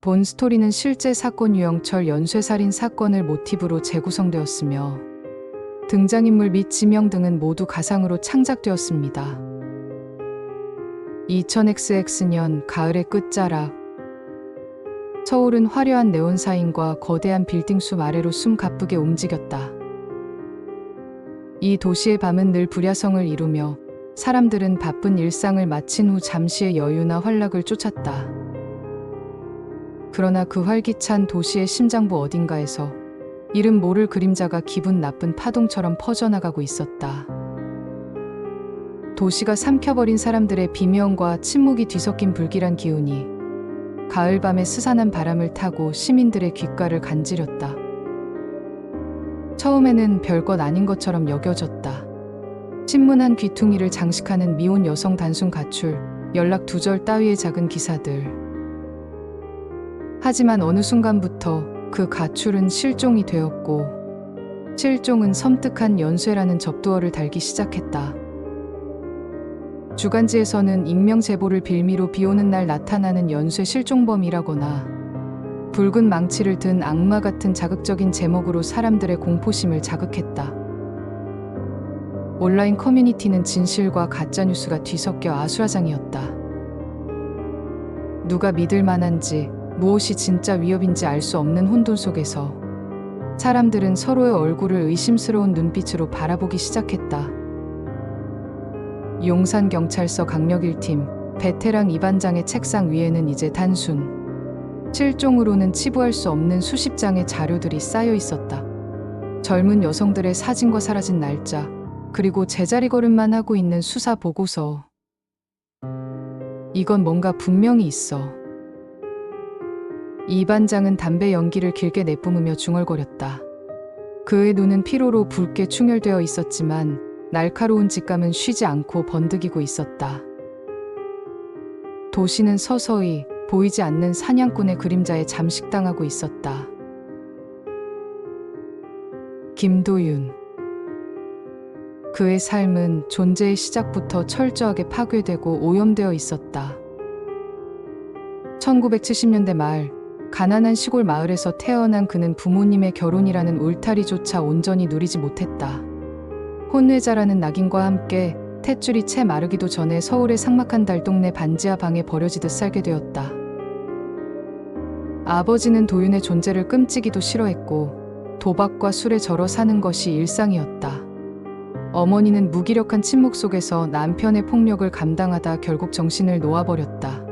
본 스토리는 실제 사건 유영철 연쇄살인 사건을 모티브로 재구성되었으며 등장인물 및 지명 등은 모두 가상으로 창작되었습니다. 2000XX 가을의 끝자락. 서울은 화려한 네온사인과 거대한 빌딩숲 아래로 숨가쁘게 움직였다. 이 도시의 밤은 늘 불야성을 이루며 사람들은 바쁜 일상을 마친 후 잠시의 여유나 활락을 쫓았다. 그러나 그 활기찬 도시의 심장부 어딘가에서 이름 모를 그림자가 기분 나쁜 파동처럼 퍼져나가고 있었다. 도시가 삼켜버린 사람들의 비명과 침묵이 뒤섞인 불길한 기운이 가을밤의 스산한 바람을 타고 시민들의 귓가를 간지렸다. 처음에는 별것 아닌 것처럼 여겨졌다. 신문한 귀퉁이를 장식하는 미혼 여성 단순 가출, 연락 두절 따위의 작은 기사들. 하지만 어느 순간부터 그 가출은 실종이 되었고 실종은 섬뜩한 연쇄라는 접두어를 달기 시작했다. 주간지에서는 익명 제보를 빌미로 비오는 날 나타나는 연쇄 실종범이라거나 붉은 망치를 든 악마 같은 자극적인 제목으로 사람들의 공포심을 자극했다. 온라인 커뮤니티는 진실과 가짜뉴스가 뒤섞여 아수라장이었다. 누가 믿을 만한지 무엇이 진짜 위협인지 알 수 없는 혼돈 속에서 사람들은 서로의 얼굴을 의심스러운 눈빛으로 바라보기 시작했다. 용산경찰서 강력 1팀 베테랑 이반장의 책상 위에는 이제 단순 실종으로는 치부할 수 없는 수십 장의 자료들이 쌓여 있었다. 젊은 여성들의 사진과 사라진 날짜, 그리고 제자리 걸음만 하고 있는 수사 보고서. 이건 뭔가 분명히 있어. 이 반장은 담배 연기를 길게 내뿜으며 중얼거렸다. 그의 눈은 피로로 붉게 충혈되어 있었지만 날카로운 직감은 쉬지 않고 번득이고 있었다. 도시는 서서히 보이지 않는 사냥꾼의 그림자에 잠식당하고 있었다. 김도윤. 그의 삶은 존재의 시작부터 철저하게 파괴되고 오염되어 있었다. 1970년대 말 가난한 시골 마을에서 태어난 그는 부모님의 결혼이라는 울타리조차 온전히 누리지 못했다. 혼외자라는 낙인과 함께 탯줄이 채 마르기도 전에 서울의 삭막한 달동네 반지하 방에 버려지듯 살게 되었다. 아버지는 도윤의 존재를 끔찍이도 싫어했고 도박과 술에 절어 사는 것이 일상이었다. 어머니는 무기력한 침묵 속에서 남편의 폭력을 감당하다 결국 정신을 놓아버렸다.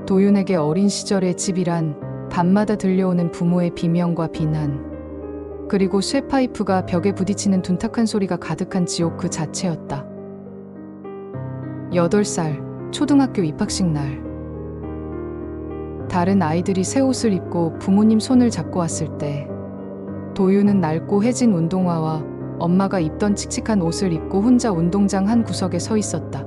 도윤에게 어린 시절의 집이란 밤마다 들려오는 부모의 비명과 비난, 그리고 쇠파이프가 벽에 부딪히는 둔탁한 소리가 가득한 지옥 그 자체였다. 8살, 초등학교 입학식 날. 다른 아이들이 새 옷을 입고 부모님 손을 잡고 왔을 때 도윤은 낡고 해진 운동화와 엄마가 입던 칙칙한 옷을 입고 혼자 운동장 한 구석에 서 있었다.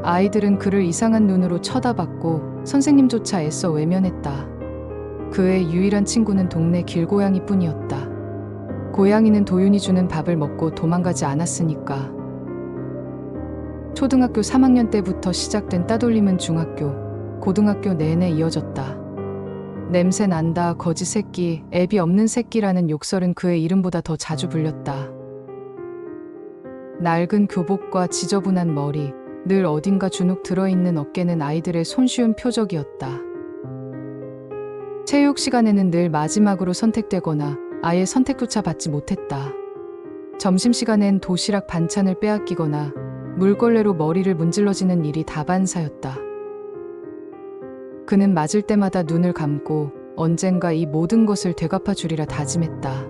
아이들은 그를 이상한 눈으로 쳐다봤고 선생님조차 애써 외면했다. 그의 유일한 친구는 동네 길고양이뿐이었다. 고양이는 도윤이 주는 밥을 먹고 도망가지 않았으니까. 초등학교 3학년 때부터 시작된 따돌림은 중학교, 고등학교 내내 이어졌다. 냄새 난다, 거지 새끼, 애비 없는 새끼라는 욕설은 그의 이름보다 더 자주 불렸다. 낡은 교복과 지저분한 머리, 늘 어딘가 주눅 들어있는 어깨는 아이들의 손쉬운 표적이었다. 체육 시간에는 늘 마지막으로 선택되거나 아예 선택조차 받지 못했다. 점심시간엔 도시락 반찬을 빼앗기거나 물걸레로 머리를 문질러지는 일이 다반사였다. 그는 맞을 때마다 눈을 감고 언젠가 이 모든 것을 되갚아 주리라 다짐했다.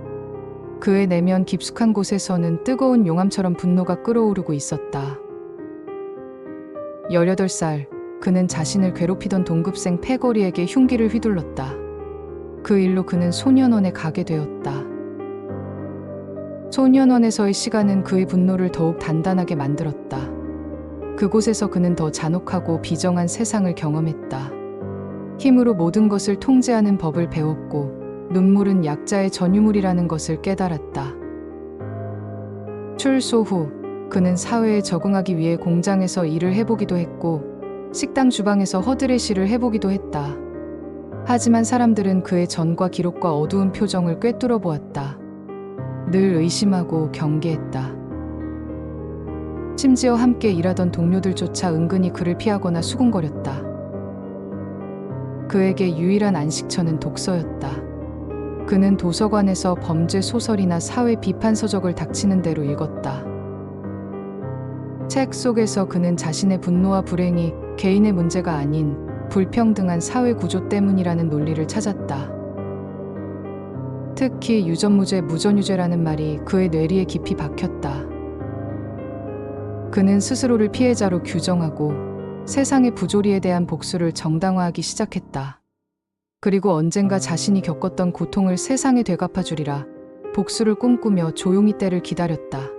그의 내면 깊숙한 곳에서는 뜨거운 용암처럼 분노가 끓어오르고 있었다. 18살, 그는 자신을 괴롭히던 동급생 패거리에게 흉기를 휘둘렀다. 그 일로 그는 소년원에 가게 되었다. 소년원에서의 시간은 그의 분노를 더욱 단단하게 만들었다. 그곳에서 그는 더 잔혹하고 비정한 세상을 경험했다. 힘으로 모든 것을 통제하는 법을 배웠고 눈물은 약자의 전유물이라는 것을 깨달았다. 출소 후 그는 사회에 적응하기 위해 공장에서 일을 해보기도 했고 식당 주방에서 허드레시를 해보기도 했다. 하지만 사람들은 그의 전과 기록과 어두운 표정을 꿰뚫어 보았다. 늘 의심하고 경계했다. 심지어 함께 일하던 동료들조차 은근히 그를 피하거나 수군거렸다. 그에게 유일한 안식처는 독서였다. 그는 도서관에서 범죄 소설이나 사회 비판 서적을 닥치는 대로 읽었다. 책 속에서 그는 자신의 분노와 불행이 개인의 문제가 아닌 불평등한 사회 구조 때문이라는 논리를 찾았다. 특히 유전무죄, 무전유죄라는 말이 그의 뇌리에 깊이 박혔다. 그는 스스로를 피해자로 규정하고 세상의 부조리에 대한 복수를 정당화하기 시작했다. 그리고 언젠가 자신이 겪었던 고통을 세상에 되갚아 주리라 복수를 꿈꾸며 조용히 때를 기다렸다.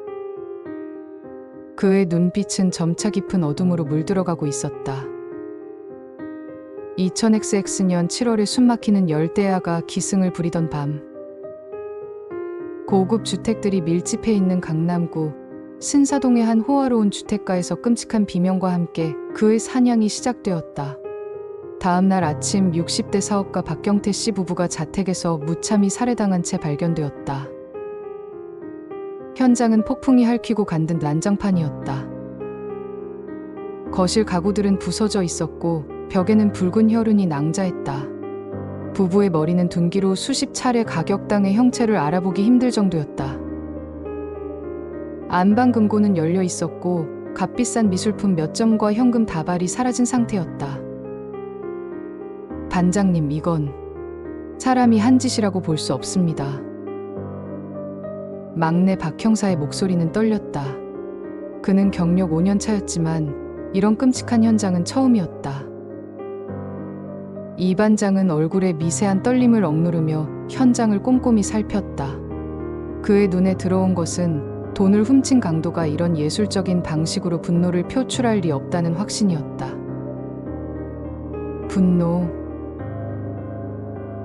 그의 눈빛은 점차 깊은 어둠으로 물들어가고 있었다. 2000XX년 7월에 숨막히는 열대야가 기승을 부리던 밤, 고급 주택들이 밀집해 있는 강남구 신사동의 한 호화로운 주택가에서 끔찍한 비명과 함께 그의 사냥이 시작되었다. 다음 날 아침 60대 사업가 박경태 씨 부부가 자택에서 무참히 살해당한 채 발견되었다. 현장은 폭풍이 핥히고 간든 난장판이었다. 거실 가구들은 부서져 있었고 벽에는 붉은 혈흔이 낭자했다. 부부의 머리는 둔기로 수십 차례 가격당해 형체를 알아보기 힘들 정도였다. 안방 금고는 열려 있었고 값비싼 미술품 몇 점과 현금 다발이 사라진 상태였다. 반장님, 이건 사람이 한 짓이라고 볼 수 없습니다. 막내 박 형사의 목소리는 떨렸다. 그는 경력 5년 차였지만 이런 끔찍한 현장은 처음이었다. 이 반장은 얼굴에 미세한 떨림을 억누르며 현장을 꼼꼼히 살폈다. 그의 눈에 들어온 것은 돈을 훔친 강도가 이런 예술적인 방식으로 분노를 표출할 리 없다는 확신이었다. 분노,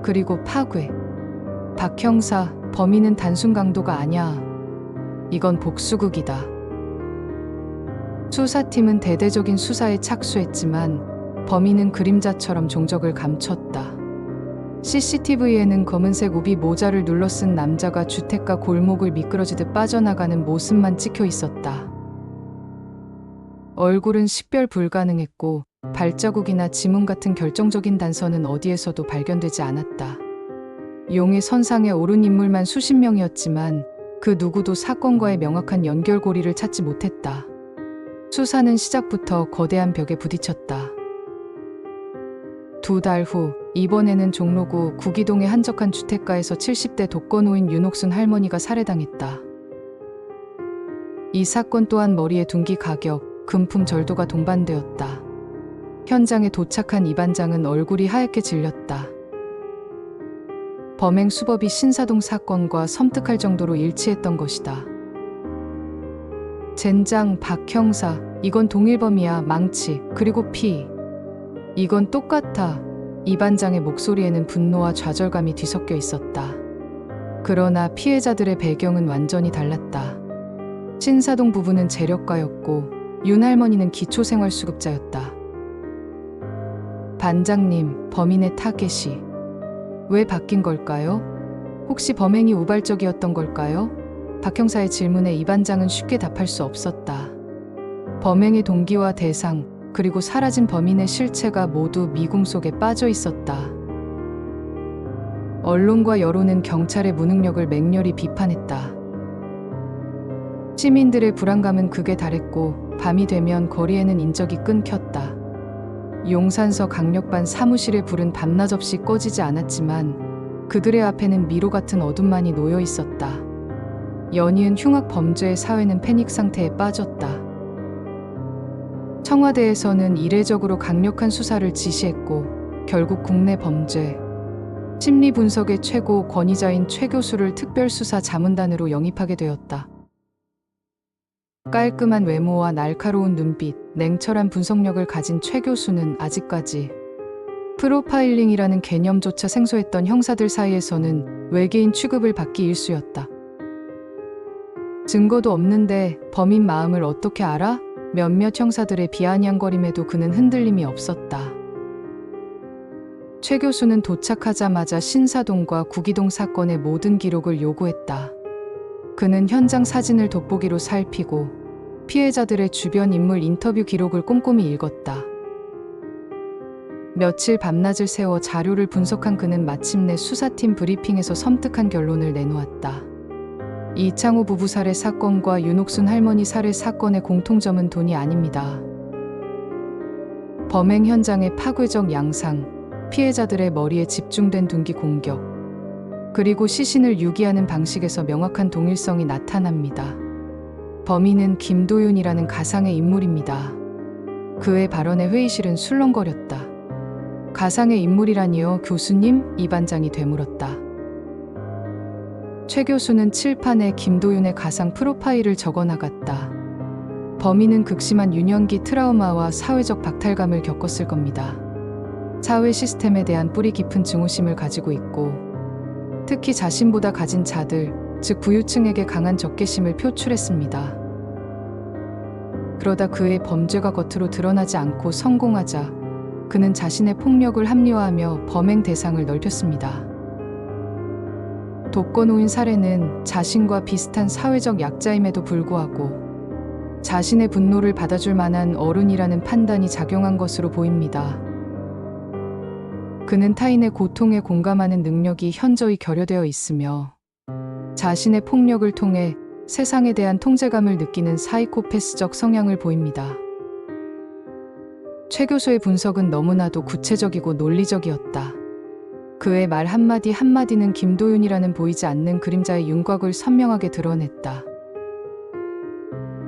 그리고 파괴. 박 형사, 범인은 단순 강도가 아니야. 이건 복수극이다. 수사팀은 대대적인 수사에 착수했지만 범인은 그림자처럼 종적을 감췄다. CCTV에는 검은색 우비 모자를 눌러 쓴 남자가 주택가 골목을 미끄러지듯 빠져나가는 모습만 찍혀 있었다. 얼굴은 식별 불가능했고 발자국이나 지문 같은 결정적인 단서는 어디에서도 발견되지 않았다. 용의 선상에 오른 인물만 수십 명이었지만 그 누구도 사건과의 명확한 연결고리를 찾지 못했다. 수사는 시작부터 거대한 벽에 부딪혔다. 2달 후, 이번에는 종로구 구기동의 한적한 주택가에서 70대 독거노인 윤옥순 할머니가 살해당했다. 이 사건 또한 머리에 둔기 가격, 금품 절도가 동반되었다. 현장에 도착한 이 반장은 얼굴이 하얗게 질렸다. 범행 수법이 신사동 사건과 섬뜩할 정도로 일치했던 것이다. 젠장, 박 형사, 이건 동일범이야. 망치, 그리고 피. 이건 똑같아. 이 반장의 목소리에는 분노와 좌절감이 뒤섞여 있었다. 그러나 피해자들의 배경은 완전히 달랐다. 신사동 부부는 재력가였고 윤 할머니는 기초생활수급자였다. 반장님, 범인의 타겟이 왜 바뀐 걸까요? 혹시 범행이 우발적이었던 걸까요? 박 형사의 질문에 이 반장은 쉽게 답할 수 없었다. 범행의 동기와 대상, 그리고 사라진 범인의 실체가 모두 미궁 속에 빠져 있었다. 언론과 여론은 경찰의 무능력을 맹렬히 비판했다. 시민들의 불안감은 극에 달했고 밤이 되면 거리에는 인적이 끊겼다. 용산서 강력반 사무실의 불은 밤낮 없이 꺼지지 않았지만 그들의 앞에는 미로 같은 어둠만이 놓여 있었다. 연이은 흉악 범죄의 사회는 패닉 상태에 빠졌다. 청와대에서는 이례적으로 강력한 수사를 지시했고 결국 국내 범죄 심리 분석의 최고 권위자인 최 교수를 특별수사 자문단으로 영입하게 되었다. 깔끔한 외모와 날카로운 눈빛, 냉철한 분석력을 가진 최 교수는 아직까지 프로파일링이라는 개념조차 생소했던 형사들 사이에서는 외계인 취급을 받기 일쑤였다. 증거도 없는데 범인 마음을 어떻게 알아? 몇몇 형사들의 비아냥거림에도 그는 흔들림이 없었다. 최 교수는 도착하자마자 신사동과 구기동 사건의 모든 기록을 요구했다. 그는 현장 사진을 돋보기로 살피고 피해자들의 주변 인물 인터뷰 기록을 꼼꼼히 읽었다. 며칠 밤낮을 새워 자료를 분석한 그는 마침내 수사팀 브리핑에서 섬뜩한 결론을 내놓았다. 이창호 부부 살해 사건과 윤옥순 할머니 살해 사건의 공통점은 돈이 아닙니다. 범행 현장의 파괴적 양상, 피해자들의 머리에 집중된 둔기 공격, 그리고 시신을 유기하는 방식에서 명확한 동일성이 나타납니다. 범인은 김도윤이라는 가상의 인물입니다. 그의 발언에 회의실은 술렁거렸다. 가상의 인물이라니요, 교수님? 이 반장이 되물었다. 최 교수는 칠판에 김도윤의 가상 프로파일을 적어나갔다. 범인은 극심한 유년기 트라우마와 사회적 박탈감을 겪었을 겁니다. 사회 시스템에 대한 뿌리 깊은 증오심을 가지고 있고, 특히 자신보다 가진 자들, 즉 부유층에게 강한 적개심을 표출했습니다. 그러다 그의 범죄가 겉으로 드러나지 않고 성공하자 그는 자신의 폭력을 합리화하며 범행 대상을 넓혔습니다. 독거노인 살해는 자신과 비슷한 사회적 약자임에도 불구하고 자신의 분노를 받아줄 만한 어른이라는 판단이 작용한 것으로 보입니다. 그는 타인의 고통에 공감하는 능력이 현저히 결여되어 있으며 자신의 폭력을 통해 세상에 대한 통제감을 느끼는 사이코패스적 성향을 보입니다. 최 교수의 분석은 너무나도 구체적이고 논리적이었다. 그의 말 한마디 한마디는 김도윤이라는 보이지 않는 그림자의 윤곽을 선명하게 드러냈다.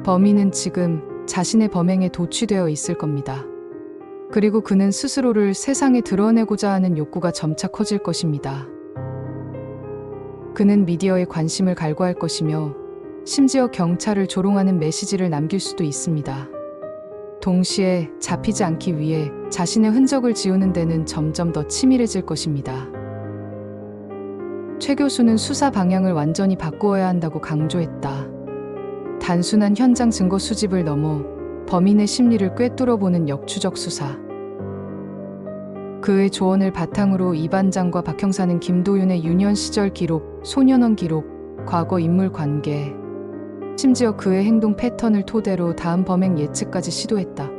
범인은 지금 자신의 범행에 도취되어 있을 겁니다. 그리고 그는 스스로를 세상에 드러내고자 하는 욕구가 점차 커질 것입니다. 그는 미디어에 관심을 갈구할 것이며 심지어 경찰을 조롱하는 메시지를 남길 수도 있습니다. 동시에 잡히지 않기 위해 자신의 흔적을 지우는 데는 점점 더 치밀해질 것입니다. 최 교수는 수사 방향을 완전히 바꾸어야 한다고 강조했다. 단순한 현장 증거 수집을 넘어 범인의 심리를 꿰뚫어보는 역추적 수사. 그의 조언을 바탕으로 이 반장과 박 형사는 김도윤의 유년 시절 기록, 소년원 기록, 과거 인물 관계, 심지어 그의 행동 패턴을 토대로 다음 범행 예측까지 시도했다.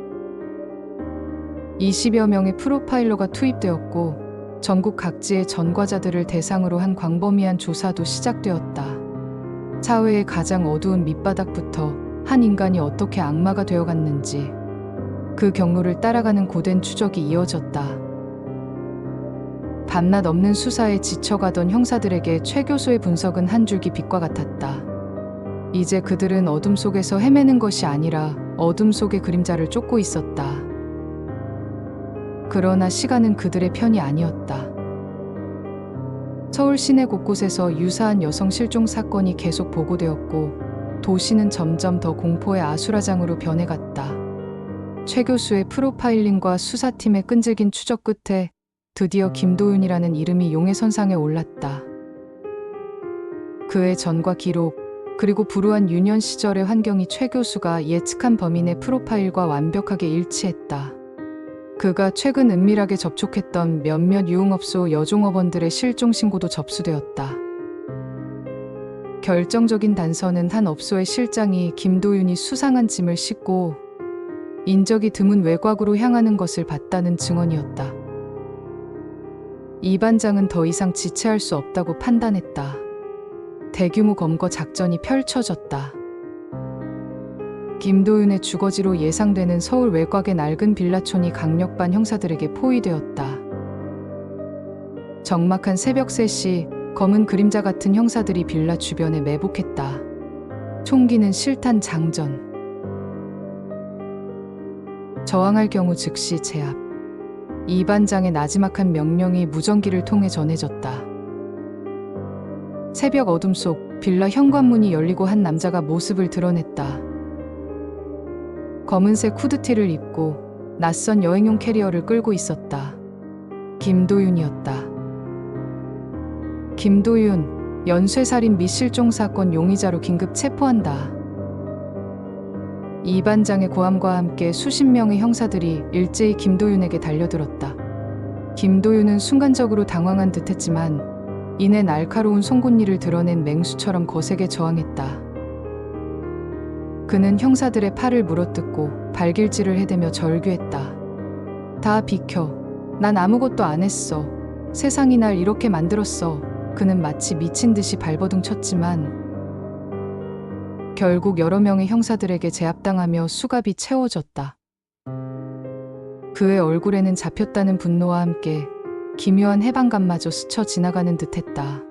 20여 명의 프로파일러가 투입되었고 전국 각지의 전과자들을 대상으로 한 광범위한 조사도 시작되었다. 사회의 가장 어두운 밑바닥부터 한 인간이 어떻게 악마가 되어갔는지 그 경로를 따라가는 고된 추적이 이어졌다. 밤낮 없는 수사에 지쳐가던 형사들에게 최 교수의 분석은 한 줄기 빛과 같았다. 이제 그들은 어둠 속에서 헤매는 것이 아니라 어둠 속의 그림자를 쫓고 있었다. 그러나 시간은 그들의 편이 아니었다. 서울 시내 곳곳에서 유사한 여성 실종 사건이 계속 보고되었고 도시는 점점 더 공포의 아수라장으로 변해갔다. 최 교수의 프로파일링과 수사팀의 끈질긴 추적 끝에 드디어 김도윤이라는 이름이 용해선상에 올랐다. 그의 전과 기록, 그리고 불우한 유년 시절의 환경이 최 교수가 예측한 범인의 프로파일과 완벽하게 일치했다. 그가 최근 은밀하게 접촉했던 몇몇 유흥업소 여종업원들의 실종 신고도 접수되었다. 결정적인 단서는 한 업소의 실장이 김도윤이 수상한 짐을 싣고 인적이 드문 외곽으로 향하는 것을 봤다는 증언이었다. 이 반장은 더 이상 지체할 수 없다고 판단했다. 대규모 검거 작전이 펼쳐졌다. 김도윤의 주거지로 예상되는 서울 외곽의 낡은 빌라촌이 강력반 형사들에게 포위되었다. 적막한 새벽 3시 검은 그림자 같은 형사들이 빌라 주변에 매복했다. 총기는 실탄 장전. 저항할 경우 즉시 제압. 이 반장의 나지막한 명령이 무전기를 통해 전해졌다. 새벽 어둠 속 빌라 현관문이 열리고 한 남자가 모습을 드러냈다. 검은색 후드티를 입고 낯선 여행용 캐리어를 끌고 있었다. 김도윤이었다. 김도윤, 연쇄살인 및 실종 사건 용의자로 긴급 체포한다. 이 반장의 고함과 함께 수십 명의 형사들이 일제히 김도윤에게 달려들었다. 김도윤은 순간적으로 당황한 듯했지만 이내 날카로운 송곳니를 드러낸 맹수처럼 거세게 저항했다. 그는 형사들의 팔을 물어뜯고 발길질을 해대며 절규했다. 다 비켜. 난 아무것도 안 했어. 세상이 날 이렇게 만들었어. 그는 마치 미친 듯이 발버둥 쳤지만 결국 여러 명의 형사들에게 제압당하며 수갑이 채워졌다. 그의 얼굴에는 잡혔다는 분노와 함께 기묘한 해방감마저 스쳐 지나가는 듯했다.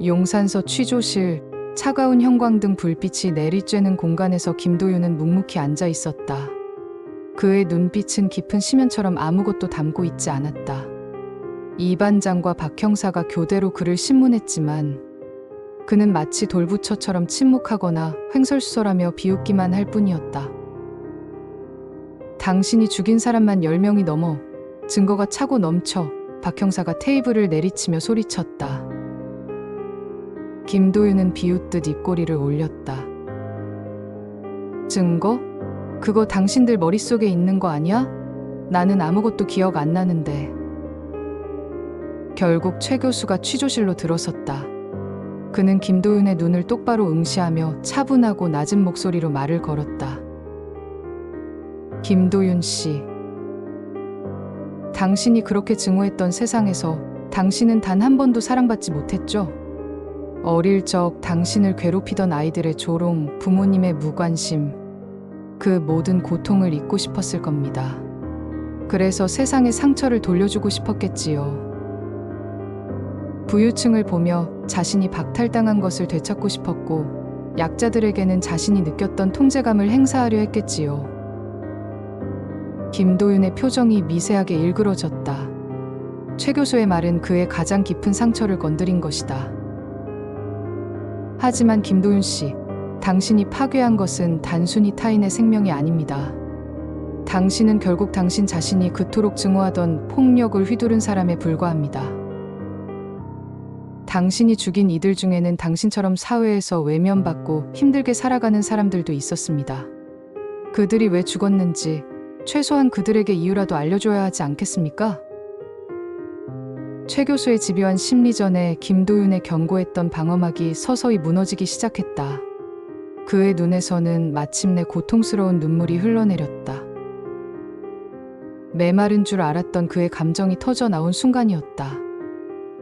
용산서 취조실, 차가운 형광등 불빛이 내리쬐는 공간에서 김도윤은 묵묵히 앉아 있었다. 그의 눈빛은 깊은 심연처럼 아무것도 담고 있지 않았다. 이 반장과 박 형사가 교대로 그를 신문했지만 그는 마치 돌부처처럼 침묵하거나 횡설수설하며 비웃기만 할 뿐이었다. 당신이 죽인 사람만 10명이 넘어. 증거가 차고 넘쳐. 박 형사가 테이블을 내리치며 소리쳤다. 김도윤은 비웃듯 입꼬리를 올렸다. 증거? 그거 당신들 머릿속에 있는 거 아니야? 나는 아무것도 기억 안 나는데. 결국 최 교수가 취조실로 들어섰다. 그는 김도윤의 눈을 똑바로 응시하며 차분하고 낮은 목소리로 말을 걸었다. 김도윤 씨, 당신이 그렇게 증오했던 세상에서 당신은 단 한 번도 사랑받지 못했죠? 어릴 적 당신을 괴롭히던 아이들의 조롱, 부모님의 무관심, 그 모든 고통을 잊고 싶었을 겁니다. 그래서 세상에 상처를 돌려주고 싶었겠지요. 부유층을 보며 자신이 박탈당한 것을 되찾고 싶었고, 약자들에게는 자신이 느꼈던 통제감을 행사하려 했겠지요. 김도윤의 표정이 미세하게 일그러졌다. 최 교수의 말은 그의 가장 깊은 상처를 건드린 것이다. 하지만 김도윤 씨, 당신이 파괴한 것은 단순히 타인의 생명이 아닙니다. 당신은 결국 당신 자신이 그토록 증오하던 폭력을 휘두른 사람에 불과합니다. 당신이 죽인 이들 중에는 당신처럼 사회에서 외면받고 힘들게 살아가는 사람들도 있었습니다. 그들이 왜 죽었는지 최소한 그들에게 이유라도 알려줘야 하지 않겠습니까? 최 교수의 집요한 심리전에 김도윤의 견고했던 방어막이 서서히 무너지기 시작했다. 그의 눈에서는 마침내 고통스러운 눈물이 흘러내렸다. 메마른 줄 알았던 그의 감정이 터져 나온 순간이었다.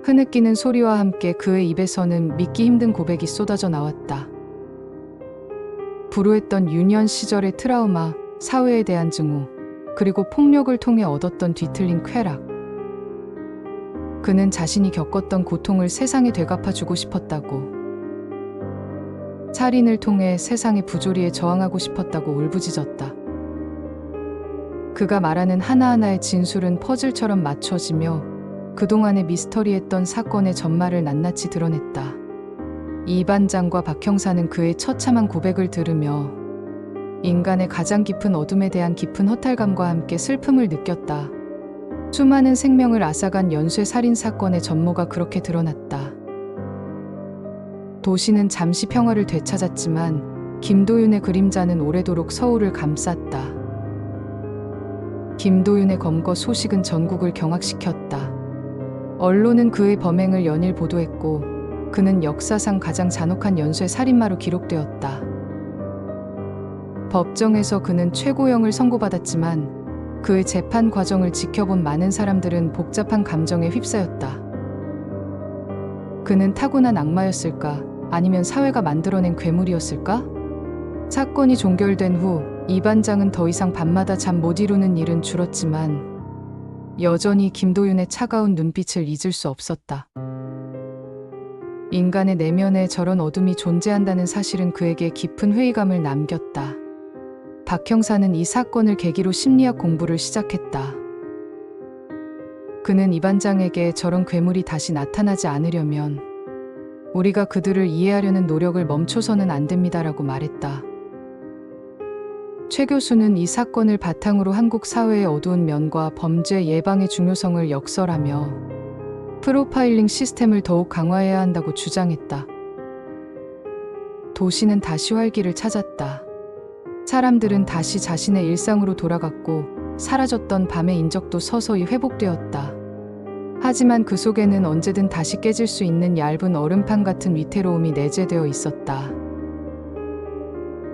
흐느끼는 소리와 함께 그의 입에서는 믿기 힘든 고백이 쏟아져 나왔다. 불우했던 유년 시절의 트라우마, 사회에 대한 증오, 그리고 폭력을 통해 얻었던 뒤틀린 쾌락. 그는 자신이 겪었던 고통을 세상에 되갚아주고 싶었다고, 살인을 통해 세상의 부조리에 저항하고 싶었다고 울부짖었다. 그가 말하는 하나하나의 진술은 퍼즐처럼 맞춰지며 그동안의 미스터리했던 사건의 전말을 낱낱이 드러냈다. 이 반장과 박 형사는 그의 처참한 고백을 들으며 인간의 가장 깊은 어둠에 대한 깊은 허탈감과 함께 슬픔을 느꼈다. 수많은 생명을 앗아간 연쇄 살인 사건의 전모가 그렇게 드러났다. 도시는 잠시 평화를 되찾았지만 김도윤의 그림자는 오래도록 서울을 감쌌다. 김도윤의 검거 소식은 전국을 경악시켰다. 언론은 그의 범행을 연일 보도했고 그는 역사상 가장 잔혹한 연쇄 살인마로 기록되었다. 법정에서 그는 최고형을 선고받았지만 그의 재판 과정을 지켜본 많은 사람들은 복잡한 감정에 휩싸였다. 그는 타고난 악마였을까? 아니면 사회가 만들어낸 괴물이었을까? 사건이 종결된 후 이 반장은 더 이상 밤마다 잠 못 이루는 일은 줄었지만 여전히 김도윤의 차가운 눈빛을 잊을 수 없었다. 인간의 내면에 저런 어둠이 존재한다는 사실은 그에게 깊은 회의감을 남겼다. 박 형사는 이 사건을 계기로 심리학 공부를 시작했다. 그는 이 반장에게 저런 괴물이 다시 나타나지 않으려면 우리가 그들을 이해하려는 노력을 멈춰서는 안 됩니다라고 말했다. 최 교수는 이 사건을 바탕으로 한국 사회의 어두운 면과 범죄 예방의 중요성을 역설하며 프로파일링 시스템을 더욱 강화해야 한다고 주장했다. 도시는 다시 활기를 찾았다. 사람들은 다시 자신의 일상으로 돌아갔고 사라졌던 밤의 인적도 서서히 회복되었다. 하지만 그 속에는 언제든 다시 깨질 수 있는 얇은 얼음판 같은 위태로움이 내재되어 있었다.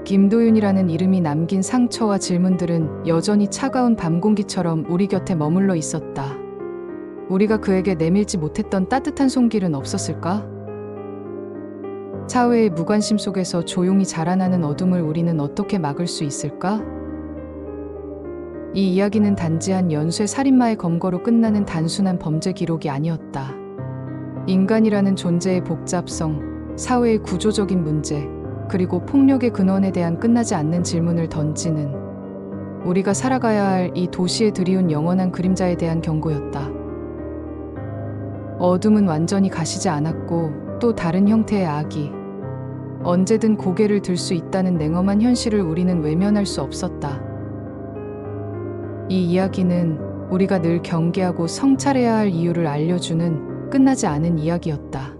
김도윤이라는 이름이 남긴 상처와 질문들은 여전히 차가운 밤 공기처럼 우리 곁에 머물러 있었다. 우리가 그에게 내밀지 못했던 따뜻한 손길은 없었을까? 사회의 무관심 속에서 조용히 자라나는 어둠을 우리는 어떻게 막을 수 있을까? 이 이야기는 단지 한 연쇄 살인마의 검거로 끝나는 단순한 범죄 기록이 아니었다. 인간이라는 존재의 복잡성, 사회의 구조적인 문제, 그리고 폭력의 근원에 대한 끝나지 않는 질문을 던지는 우리가 살아가야 할 이 도시의 드리운 영원한 그림자에 대한 경고였다. 어둠은 완전히 가시지 않았고 또 다른 형태의 악이 언제든 고개를 들 수 있다는 냉엄한 현실을 우리는 외면할 수 없었다. 이 이야기는 우리가 늘 경계하고 성찰해야 할 이유를 알려주는 끝나지 않은 이야기였다.